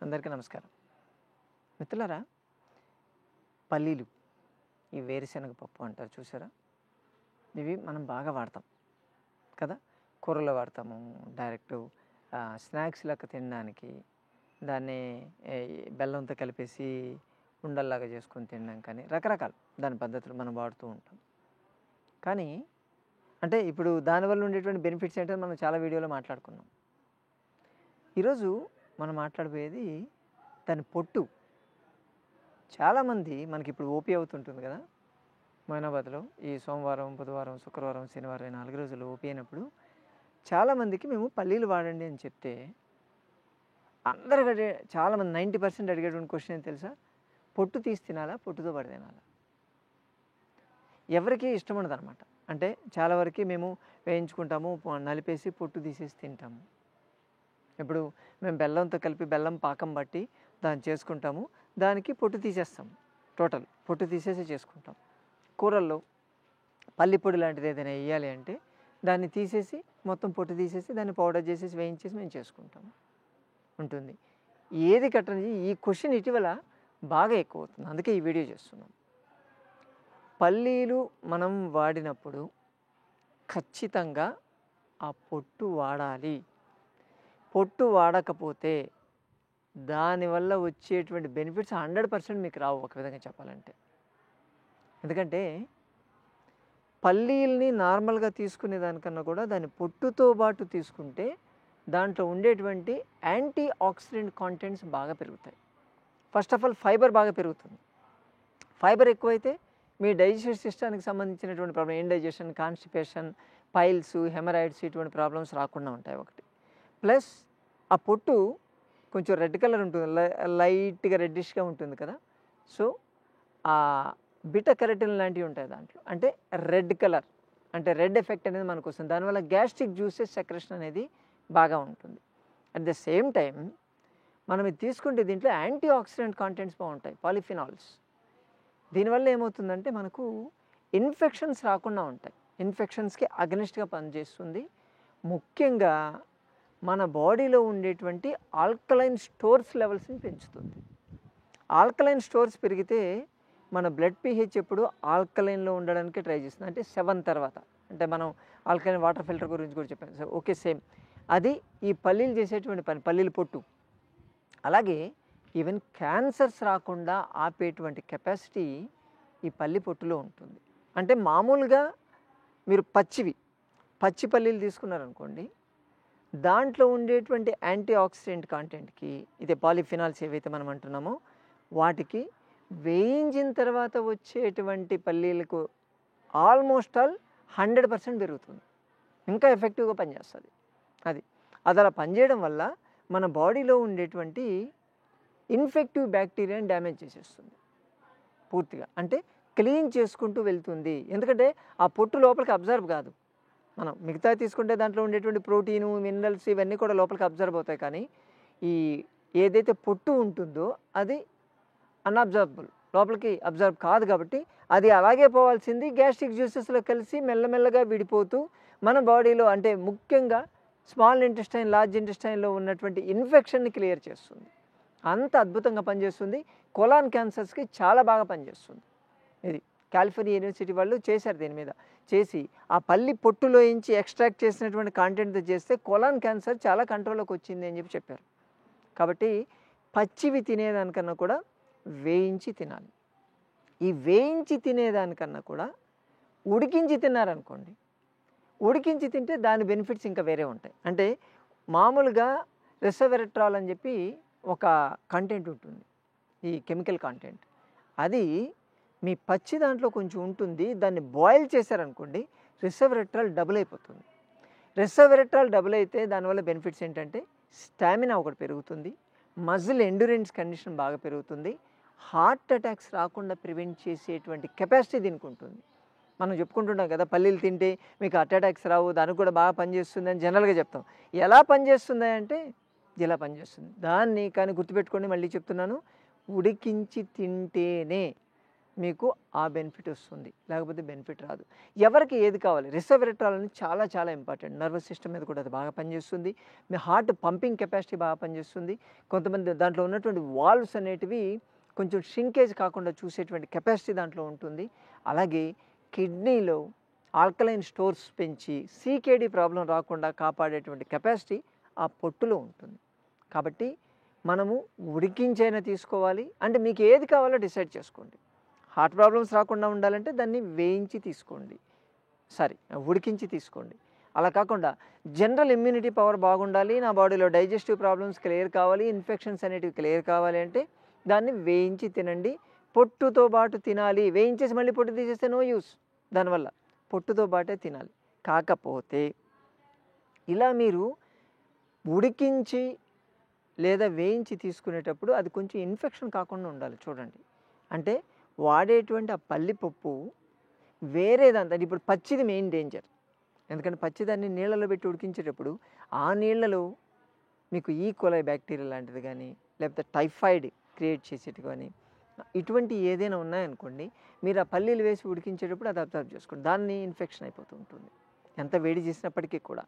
అందరికీ నమస్కారం. మిత్రులారా, పల్లీలు ఈ వేరుశనగ పప్పు అంటారు చూసారా? ఇవి మనం బాగా వాడతాం కదా. కూరలో వాడతాము, డైరెక్ట్ స్నాక్స్ లెక్క తినడానికి, దాన్ని బెల్లంతో కలిపేసి ఉండల్లాగా చేసుకొని తినడం, కానీ రకరకాల దాని పద్ధతులు మనం వాడుతూ ఉంటాం. కానీ అంటే ఇప్పుడు దానివల్ల ఉండేటువంటి బెనిఫిట్స్ ఏంటో మనం చాలా వీడియోలో మాట్లాడుకున్నాం. ఈరోజు మనం మాట్లాడబోయేది దాని పొట్టు. చాలామంది మనకి ఇప్పుడు ఓపీ అవుతుంటుంది కదా మొయినాబాద్లో. ఈ సోమవారం, బుధవారం, శుక్రవారం, శనివారం 4 రోజులు ఓపీ అయినప్పుడు చాలామందికి మేము పల్లీలు వాడండి అని చెప్తే అందరు చాలామంది 90% అడిగేటువంటి క్వశ్చన్ ఏంటి తెలుసా? పొట్టు తీసి తినాలా, పొట్టుతో పాటు తినాలా? ఎవరికి ఇష్టం ఉండదు అనమాట. అంటే చాలా వరకు మేము వేయించుకుంటాము, నలిపేసి పొట్టు తీసేసి తింటాము. ఇప్పుడు మేము బెల్లంతో కలిపి బెల్లం పాకం బట్టి దాన్ని చేసుకుంటాము, దానికి పొట్టు తీసేస్తాము. టోటల్ పొట్టు తీసేసి చేసుకుంటాం. కూరల్లో పల్లి పొడి లాంటిది ఏదైనా వేయాలి అంటే దాన్ని తీసేసి మొత్తం పొట్టు తీసేసి దాన్ని పౌడర్ చేసేసి వేయించేసి మేము చేసుకుంటాము ఉంటుంది. ఏది కట్టని ఈ క్వశ్చన్ ఇటీవల బాగా ఎక్కువ అవుతుంది, అందుకే ఈ వీడియో చేస్తున్నాం. పల్లీలు మనం వాడినప్పుడు ఖచ్చితంగా ఆ పొట్టు వాడాలి. పొట్టు వాడకపోతే దానివల్ల వచ్చేటువంటి బెనిఫిట్స్ 100% మీకు రావు, ఒక విధంగా చెప్పాలంటే. ఎందుకంటే పల్లీల్ని నార్మల్గా తీసుకునే దానికన్నా కూడా దాని పొట్టుతో పాటు తీసుకుంటే దాంట్లో ఉండేటువంటి యాంటీ ఆక్సిడెంట్ కాంటెంట్స్ బాగా పెరుగుతాయి. ఫస్ట్ ఆఫ్ ఆల్ ఫైబర్ బాగా పెరుగుతుంది. ఫైబర్ ఎక్కువైతే మీ డైజెస్టివ్ సిస్టానికి సంబంధించినటువంటి problem, indigestion, constipation, piles, hemorrhoids ఇటువంటి ప్రాబ్లమ్స్ రాకుండా ఉంటాయి ఒకటి. ప్లస్ ఆ పొట్టు కొంచెం రెడ్ కలర్ ఉంటుంది, లైట్గా రెడ్డిష్గా ఉంటుంది కదా. సో ఆ బిటా కెరటిన్ లాంటివి ఉంటాయి దాంట్లో, అంటే రెడ్ కలర్, అంటే రెడ్ ఎఫెక్ట్ అనేది మనకు వస్తుంది. దానివల్ల గ్యాస్ట్రిక్ జ్యూసెస్ సెక్రెషన్ అనేది బాగా ఉంటుంది. అట్ ద సేమ్ టైం మనం ఇది తీసుకుంటే దీంట్లో యాంటీ ఆక్సిడెంట్ కాంటెంట్స్ బాగుంటాయి, పాలిఫినాల్స్. దీనివల్ల ఏమవుతుందంటే మనకు ఇన్ఫెక్షన్స్ రాకుండా ఉంటాయి, ఇన్ఫెక్షన్స్కి అగనిస్ట్గా పనిచేస్తుంది. ముఖ్యంగా మన బాడీలో ఉండేటువంటి ఆల్కలైన్ స్టోర్స్ లెవెల్స్ని పెంచుతుంది. ఆల్కలైన్ స్టోర్స్ పెరిగితే మన బ్లడ్ pH ఎప్పుడు ఆల్కలైన్లో ఉండడానికి ట్రై చేస్తుంది. అంటే 7 తర్వాత, అంటే మనం ఆల్కలైన్ వాటర్ ఫిల్టర్ గురించి కూడా చెప్పాను. సో ఓకే, సేమ్ అది ఈ పల్లీలు చేసేటువంటి పని, పల్లీల పొట్టు. అలాగే ఈవెన్ క్యాన్సర్స్ రాకుండా ఆపేటువంటి కెపాసిటీ ఈ పల్లి పొట్టులో ఉంటుంది. అంటే మామూలుగా మీరు పచ్చి పల్లీలు తీసుకున్నారనుకోండి, దాంట్లో ఉండేటువంటి యాంటీ ఆక్సిడెంట్ కాంటెంట్కి, ఇదే పాలిఫినాల్స్ ఏవైతే మనం అంటున్నామో వాటికి వేయించిన తర్వాత వచ్చేటువంటి పల్లీలకు ఆల్మోస్ట్ ఆల్ 100% పెరుగుతుంది, ఇంకా ఎఫెక్టివ్గా పనిచేస్తుంది. అది అలా పనిచేయడం వల్ల మన బాడీలో ఉండేటువంటి ఇన్ఫెక్టివ్ బ్యాక్టీరియాని డ్యామేజ్ చేసేస్తుంది పూర్తిగా, అంటే క్లీన్ చేసుకుంటూ వెళ్తుంది. ఎందుకంటే ఆ పొట్టు లోపలికి అబ్జర్వ్ కాదు. మనం మిగతా తీసుకుంటే దాంట్లో ఉండేటువంటి ప్రోటీను, మినరల్స్ ఇవన్నీ కూడా లోపలికి అబ్జర్వ్ అవుతాయి, కానీ ఈ ఏదైతే పొట్టు ఉంటుందో అది అన్అబ్జర్వబుల్, లోపలికి అబ్జర్వ్ కాదు. కాబట్టి అది అలాగే పోవాల్సింది గ్యాస్ట్రిక్ జ్యూసెస్లో కలిసి మెల్లమెల్లగా విడిపోతూ మన బాడీలో, అంటే ముఖ్యంగా స్మాల్ ఇంటెస్టైన్, లార్జ్ ఇంటెస్టైన్లో ఉన్నటువంటి ఇన్ఫెక్షన్ని క్లియర్ చేస్తుంది. అంత అద్భుతంగా పనిచేస్తుంది. కొలాన్ క్యాన్సర్స్కి చాలా బాగా పనిచేస్తుంది. ఇది కాలిఫోర్నియా యూనివర్సిటీ వాళ్ళు చేశారు, దీని మీద చేసి ఆ పల్లి పొట్టులో నుంచి ఎక్స్ట్రాక్ట్ చేసినటువంటి కాంటెంట్తో చేస్తే కొలాన్ క్యాన్సర్ చాలా కంట్రోల్లోకి వచ్చింది అని చెప్పారు. కాబట్టి పచ్చివి తినేదానికన్నా కూడా వేయించి తినాలి. ఈ వేయించి తినేదానికన్నా కూడా ఉడికించి తిన్నారనుకోండి, ఉడికించి తింటే దాని బెనిఫిట్స్ ఇంకా వేరే ఉంటాయి. అంటే మామూలుగా రెసవెరట్రాల్ అని చెప్పి ఒక కంటెంట్ ఉంటుంది, ఈ కెమికల్ కాంటెంట్. అది మీ పచ్చి దాంట్లో కొంచెం ఉంటుంది, దాన్ని బాయిల్ చేశారనుకోండి రెసవెరట్రాల్ డబుల్ అయిపోతుంది. రెసవెరట్రాల్ డబుల్ అయితే దానివల్ల బెనిఫిట్స్ ఏంటంటే స్టామినా ఒకటి పెరుగుతుంది, మజిల్ ఎండ్యూరెన్స్ కండిషన్ బాగా పెరుగుతుంది, హార్ట్ అటాక్స్ రాకుండా ప్రివెంట్ చేసేటువంటి కెపాసిటీ దీనికి ఉంటుంది. మనం చెప్పుకుంటున్నాం కదా, పల్లీలు తింటే మీకు హార్ట్ అటాక్స్ రావు, దానికి కూడా బాగా పనిచేస్తుంది అని జనరల్గా చెప్తాం. ఎలా పనిచేస్తుంది అంటే ఇలా పనిచేస్తుంది. దాన్ని కానీ గుర్తుపెట్టుకోండి, మళ్ళీ చెప్తున్నాను, ఉడికించి తింటేనే మీకు ఆ బెనిఫిట్ వస్తుంది, లేకపోతే బెనిఫిట్ రాదు. ఎవరికి ఏది కావాలి, రెసోవెరట్రాల్ అనేది చాలా చాలా ఇంపార్టెంట్. నర్వస్ సిస్టమ్ మీద కూడా అది బాగా పనిచేస్తుంది. మీ హార్ట్ పంపింగ్ కెపాసిటీ బాగా పనిచేస్తుంది. కొంతమంది దాంట్లో ఉన్నటువంటి వాల్వ్స్ అనేటివి కొంచెం షింకేజ్ కాకుండా చూసేటువంటి కెపాసిటీ దాంట్లో ఉంటుంది. అలాగే కిడ్నీలో ఆల్కలైన్ స్టోర్స్ పెంచి సీకేడీ ప్రాబ్లం రాకుండా కాపాడేటువంటి కెపాసిటీ ఆ పొట్టులో ఉంటుంది. కాబట్టి మనము ఉడికించైనా తీసుకోవాలి. అంటే మీకు ఏది కావాలో డిసైడ్ చేసుకోండి. హార్ట్ ప్రాబ్లమ్స్ రాకుండా ఉండాలంటే దాన్ని వేయించి తీసుకోండి, ఉడికించి తీసుకోండి. అలా కాకుండా జనరల్ ఇమ్యూనిటీ పవర్ బాగుండాలి, నా బాడీలో డైజెస్టివ్ ప్రాబ్లమ్స్ క్లియర్ కావాలి, ఇన్ఫెక్షన్స్ అనేటివి క్లియర్ కావాలి అంటే దాన్ని వేయించి తినండి. పొట్టుతో పాటు తినాలి. వేయించేసి మళ్ళీ పొట్టు తీసేస్తే నో యూస్. దానివల్ల పొట్టుతో పాటే తినాలి. కాకపోతే ఇలా మీరు ఉడికించి లేదా వేయించి తీసుకునేటప్పుడు అది కొంచెం ఇన్ఫెక్షన్ కాకుండా ఉండాలి చూడండి. అంటే వాడేటువంటి ఆ పల్లిపప్పు వేరేదంతా, ఇప్పుడు పచ్చిది మెయిన్ డేంజర్. ఎందుకంటే పచ్చిదాన్ని నీళ్ళలో పెట్టి ఉడికించేటప్పుడు ఆ నీళ్ళలో మీకు ఈకోలై బ్యాక్టీరియా లాంటిది కానీ, లేకపోతే టైఫాయిడ్ క్రియేట్ చేసేది కానీ, ఇటువంటి ఏదైనా ఉన్నాయనుకోండి, మీరు ఆ పల్లీలు వేసి ఉడికించేటప్పుడు అది అబ్జర్వ్ చేసుకోండి, దాన్ని ఇన్ఫెక్షన్ అయిపోతూ ఉంటుంది ఎంత వేడి చేసినప్పటికీ కూడా.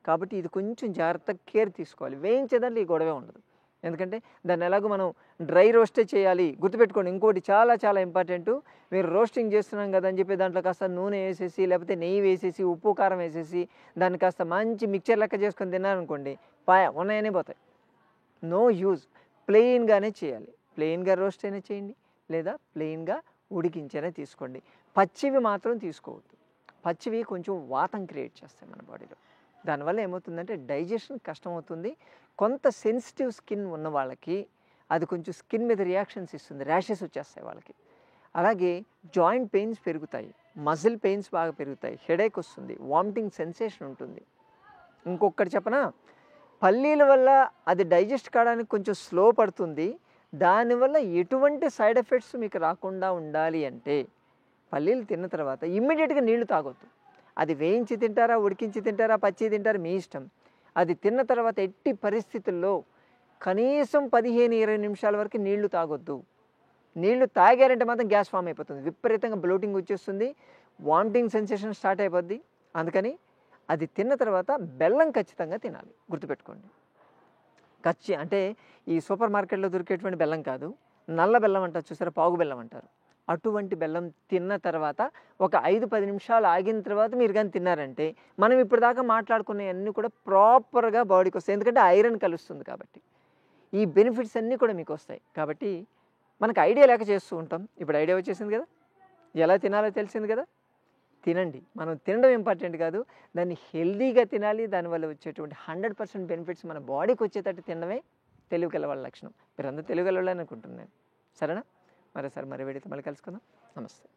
కాబట్టి ఇది కొంచెం జాగ్రత్తగా కేర్ తీసుకోవాలి. వేయించేదాంట్లో ఈ గొడవే ఉండదు. ఎందుకంటే దాన్ని ఎలాగో మనం డ్రై రోస్టే చేయాలి. గుర్తుపెట్టుకోండి, ఇంకోటి చాలా చాలా ఇంపార్టెంటు, మీరు రోస్టింగ్ చేస్తున్నాం కదా అని చెప్పి దాంట్లో కాస్త నూనె వేసేసి, లేకపోతే నెయ్యి వేసేసి, ఉప్పు కారం వేసేసి, దాన్ని కాస్త మంచి మిక్చర్ లెక్క చేసుకొని తిన్నారనుకోండి, ఉన్నాయనే పోతాయి. No use. ప్లెయిన్గానే చేయాలి. ప్లెయిన్గా రోస్ట్ అయినా చేయండి, లేదా ప్లెయిన్గా ఉడికించైనా తీసుకోండి. పచ్చివి మాత్రం తీసుకోవద్దు. పచ్చివి కొంచెం వాతం క్రియేట్ చేస్తాయి మన బాడీలో. దానివల్ల ఏమవుతుందంటే డైజెషన్ కష్టమవుతుంది. కొంత సెన్సిటివ్ స్కిన్ ఉన్న వాళ్ళకి అది కొంచెం స్కిన్ మీద రియాక్షన్స్ ఇస్తుంది, ర్యాషెస్ వచ్చేస్తాయి వాళ్ళకి. అలాగే జాయింట్ పెయిన్స్ పెరుగుతాయి, మజిల్ పెయిన్స్ బాగా పెరుగుతాయి, హెడేక్ వస్తుంది, వామిటింగ్ సెన్సేషన్ ఉంటుంది. ఇంకొకటి చెప్పనా, పల్లీల వల్ల అది డైజెస్ట్ కావడానికి కొంచెం స్లో పడుతుంది. దానివల్ల ఎటువంటి సైడ్ ఎఫెక్ట్స్ మీకు రాకుండా ఉండాలి అంటే పల్లీలు తిన్న తర్వాత ఇమ్మీడియట్గా నీళ్లు తాగొద్దు. అది వేయించి తింటారా, ఉడికించి తింటారా, పచ్చి తింటారా, మీ ఇష్టం. అది తిన్న తర్వాత ఎట్టి పరిస్థితుల్లో కనీసం 15-20 నిమిషాల వరకు నీళ్లు తాగొద్దు. నీళ్లు తాగారంటే మాత్రం గ్యాస్ ఫామ్ అయిపోతుంది, విపరీతంగా బ్లోటింగ్ వచ్చేస్తుంది, వామిటింగ్ సెన్సేషన్ స్టార్ట్ అయిపోద్ది. అందుకని అది తిన్న తర్వాత బెల్లం ఖచ్చితంగా తినాలి. గుర్తుపెట్టుకోండి, అంటే ఈ సూపర్ మార్కెట్లో దొరికేటువంటి బెల్లం కాదు, నల్ల బెల్లం అంటారు చూసారా, పాగు బెల్లం అంటారు. అటువంటి బెల్లం తిన్న తర్వాత ఒక 5-10 నిమిషాలు ఆగిన తర్వాత మీరు కానీ తిన్నారంటే మనం ఇప్పుడు దాకా మాట్లాడుకునేవన్నీ కూడా ప్రాపర్గా బాడీకి వస్తాయి. ఎందుకంటే ఐరన్ కలుస్తుంది కాబట్టి ఈ బెనిఫిట్స్ అన్నీ కూడా మీకు వస్తాయి. కాబట్టి మనకు ఐడియా లేక చేస్తూ ఉంటాం, ఇప్పుడు ఐడియా వచ్చేసింది కదా, ఎలా తినాలో తెలిసింది కదా, తినండి. మనం తినడం ఇంపార్టెంట్ కాదు, దాన్ని హెల్దీగా తినాలి. దానివల్ల వచ్చేటువంటి 100% బెనిఫిట్స్ మన బాడీకి వచ్చేటట్టు తినడమే తెలివిగల వాళ్ళ లక్షణం. మీరందరూ తెలివిగల వాళ్ళని అనుకుంటున్నాను. సరేనా? మరోసారి మరో వీడియోతో మళ్ళీ కలుసుకుందాం. నమస్తే.